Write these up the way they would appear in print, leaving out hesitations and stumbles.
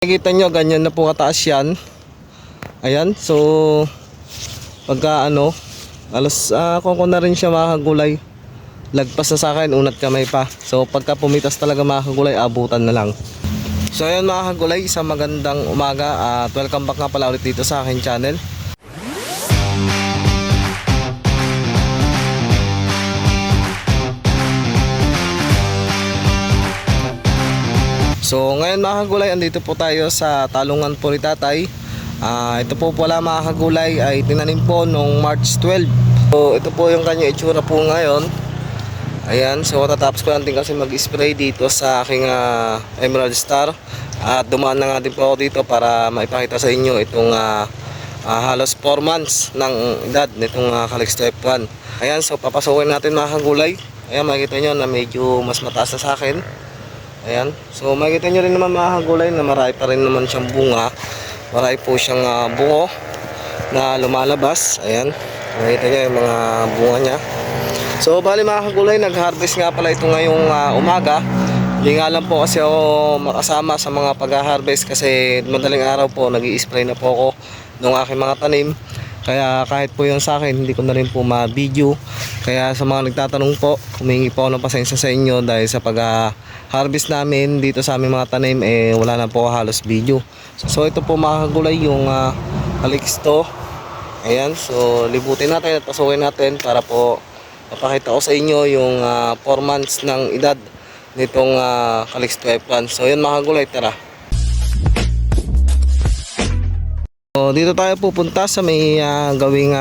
Nakikita nyo, ganyan na po kataas yan. Ayan, so pagka kung na rin siya mga kagulay, lagpas na sa akin, unat kamay pa. So pagka pumitas talaga mga kagulay, abutan na lang. So ayan mga kagulay, isang magandang umaga at welcome back nga pala ulit dito sa akin channel. So ngayon mga kagulay, andito po tayo sa talungan po ni tatay. Ito po pala mga kagulay ay tinanim po noong March 12. So ito po yung kanya itsura po ngayon. Ayan, so tatapos ko lang din kasi mag-spray dito sa aking Emerald Star. At dumaan na nga din po ako dito para maipakita sa inyo itong halos 4 months ng edad nitong Calixto F1. Ayan, so papasukin natin mga kagulay. Ayan, makikita nyo na medyo mas mataas na sa akin. Ayan, so makikita nyo rin naman mga kagulay na marami pa rin naman siyang bunga. Marami po siyang bungo na lumalabas. Ayan, makikita nyo yung mga bunga niya. So bali mga kagulay, nag-harvest nga pala ito ngayong umaga. Hindi nga lang po kasi ako makasama sa mga pag-harvest kasi madaling araw po nag-i-spray na po ako ng aking mga tanim. Kaya kahit po yun sa akin, hindi ko na rin po ma-video. Kaya sa mga nagtatanong po, humingi po ako ng pasensya sa inyo dahil sa pag-harvest namin dito sa aming mga tanim, wala na po halos video. So ito po mga kagulay yung Calixto. Ayan, so libutin natin at pasukin natin para po mapakita ko sa inyo yung 4 months ng edad nitong Calixto F1. So yun mga kagulay, tara. So dito tayo pupunta sa may gawing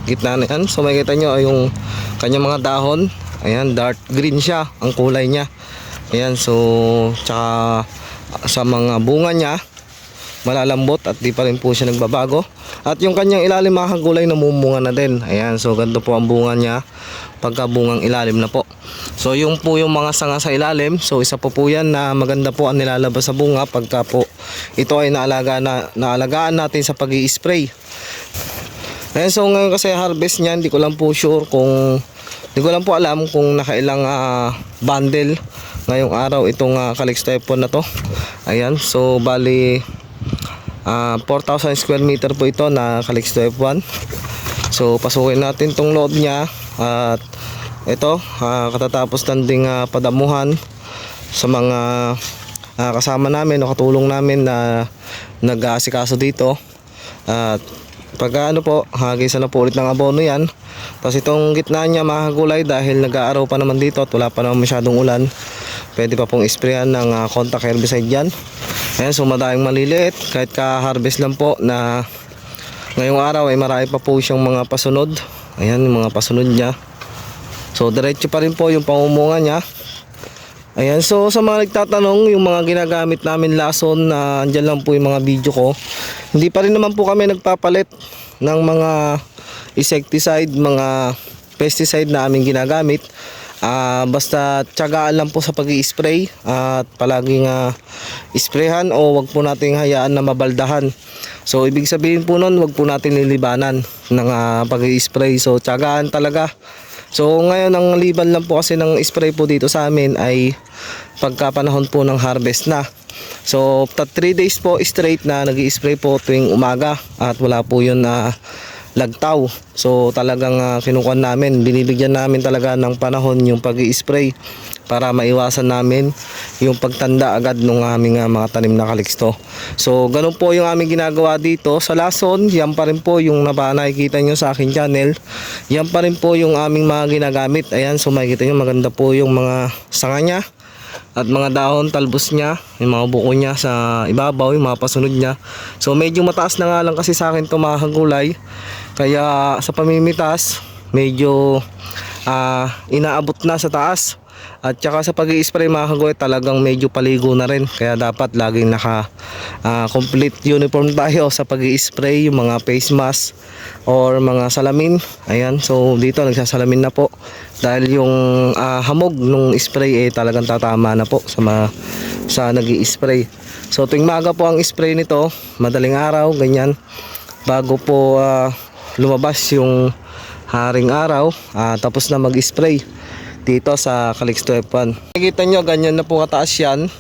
gitna na yan. So makikita nyo yung kanyang mga dahon. Ayan, dark green siya ang kulay niya. Ayan, so tsaka sa mga bunga niya malalambot at di pa rin po siya nagbabago. At yung kanyang ilalim mga kagulay namumunga na din. Ayan, so ganito po ang bunga niya pagka bungang ilalim na po. So yung po yung mga sanga sa ilalim, so isa po yan na maganda po ang nilalabas sa bunga pagka po ito ay naalagaan natin sa pag-i-spray. Ayan, so ngayon kasi harvest niya, hindi ko lang po alam kung nakailang bundle ngayong araw itong Calixto F1 na to. Ayan, so bali 4,000 square meter po ito na Calixto F1. So pasukin natin tong loob niya. At ito katatapos lang ding padamuhan sa mga kasama namin o katulong namin na nag-aasikaso dito. At pagka hagisa na po ulit ng abono yan. Tapos itong gitna niya mga kagulay, dahil nag-aaraw pa naman dito at wala pa naman masyadong ulan, pwede pa pong isprayan ng contact herbicide dyan. Ayan, so madaling maliliit kahit ka-harvest lang po na ngayong araw ay marami pa po siyang mga pasunod. Ayan yung mga pasunod niya. So diretso pa rin po yung pangumunga niya. Ayan, so sa mga nagtatanong, yung mga ginagamit namin lason na andyan lang po yung mga video ko. Hindi pa rin naman po kami nagpapalit ng mga insecticide, mga pesticide na aming ginagamit. Basta tiyagaan lang po sa pag-i-spray at palaging isprayhan o wag po nating hayaan na mabaldahan. So ibig sabihin po nun, wag po natin lilibanan ng pag-i-spray. So tiyagaan talaga. So ngayon ang liban lang po kasi ng spray po dito sa amin ay pagka panahon po ng harvest na. So 3 days po straight na nag-i-spray po tuwing umaga at wala po yun na lagtaw. So talagang kinukuha namin, binibigyan namin talaga ng panahon yung pag-i-spray para maiwasan namin yung pagtanda agad ng aming mga tanim na Calixto. So ganun po yung aming ginagawa dito sa lason. Yan pa rin po yung nakikita nyo sa aking channel. Yan pa rin po yung aming mga ginagamit. Ayan, so makikita nyo maganda po yung mga sanga nya at mga dahon, talbos niya, yung mga buko niya sa ibabaw, yung mga pasunod niya. So medyo mataas na nga lang kasi sa akin ito mga kagulay. Kaya sa pamimitas medyo inaabot na sa taas. At saka sa pag-i-spray mga kagulay talagang medyo paligo na rin. Kaya dapat laging naka complete uniform tayo sa pag-i-spray, yung mga face mask or mga salamin. Ayan, so dito nagsasalamin na po dahil yung hamog nung spray talagang tatama na po sa nag-i-spray. So tuwing maga po ang spray nito, madaling araw ganyan, bago po lumabas yung haring araw, tapos na mag-spray dito sa Calixto F1. Nakikita nyo ganyan na po kataas yan.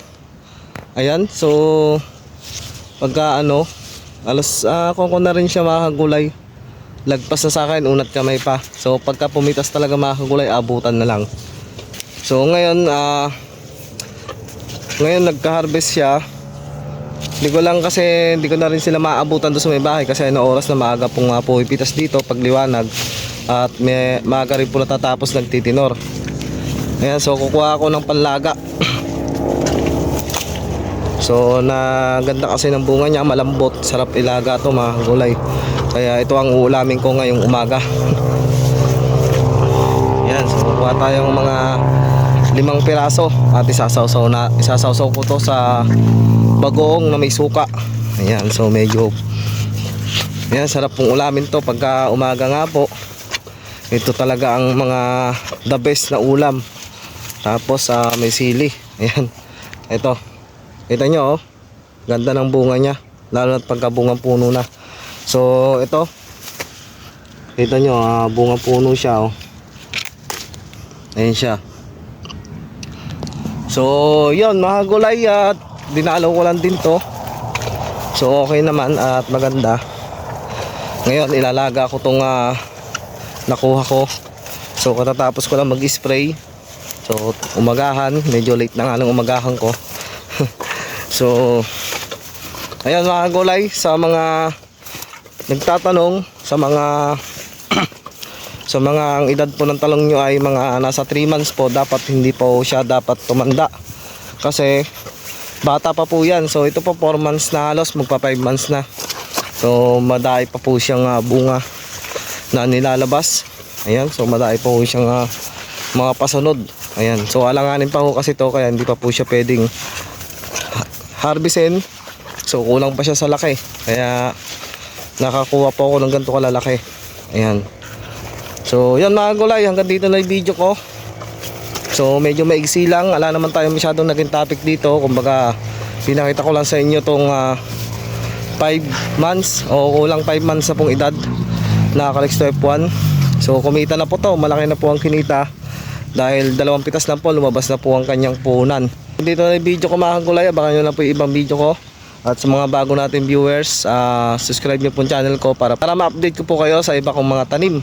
Ayan, so pagka ano, alas kung na rin siya mga kagulay, lagpas na sa akin, unat kamay pa. So pagka pumitas talaga mga kagulay, abutan na lang. So ngayon nagka-harvest siya. Hindi ko lang kasi hindi ko na rin sila maabutan doon sa may bahay kasi ano oras na maaga pong pumipitas dito pag liwanag at maaga rin po natatapos nagtitinor. Ayan, so kukuha ako ng panlaga. So na ganda kasi ng bunga niya, malambot, sarap ilaga to mga gulay. Kaya ito ang uulamin ko ngayong umaga. Ayan, so kukuha tayong mga 5 piraso at isasawsaw ko to sa bagoong na may suka. Ayan, so medyo ayan, sarap pong ulamin to pagka umaga nga po. Ito talaga ang mga the best na ulam. Tapos may sili. Ayan, ito kita nyo, oh, ganda ng bunga nya, lalo na pagka bungang puno na. So ito kita nyo, bungang puno siya, oh. Ayan siya. So yun mga gulay, at dinalaw ko lang din to. So okay naman at maganda. Ngayon ilalaga ko tong nakuha ko. So katatapos ko lang mag-spray. So umagahan, medyo late na nga ng umagahan ko. So ayan mga gulay, sa mga nagtatanong, sa mga sa mga ang edad po ng talong nyo ay mga nasa 3 months po, dapat hindi po siya dapat tumanda kasi bata pa po yan. So ito po 4 months na halos, magpa 5 months na. So madai pa po siyang bunga na nilalabas. Ayan, so madai pa po siyang mga pasunod. Ayan, so alanganin pa po kasi to, kaya hindi pa po siya pwedeng harvestin. So kulang pa siya sa laki, kaya nakakuha po ako ng ganito kalalaki. Ayan. So yan mga gulay, hanggang dito na yung video ko. So medyo maigsi lang, wala naman tayo masyadong naging topic dito. Kumbaga pinakita ko lang sa inyo tong 5 months o kulang 5 months na pong edad na Calyxto F1. So kumita na po to, malaki na po ang kinita dahil 2 pitas lang po, lumabas na po ang kanyang puhunan. Dito na yung video ko mga gulay, abangan nyo lang po yung ibang video ko. At sa mga bago natin viewers, subscribe nyo po yung channel ko para ma-update ko po kayo sa iba kong mga tanim.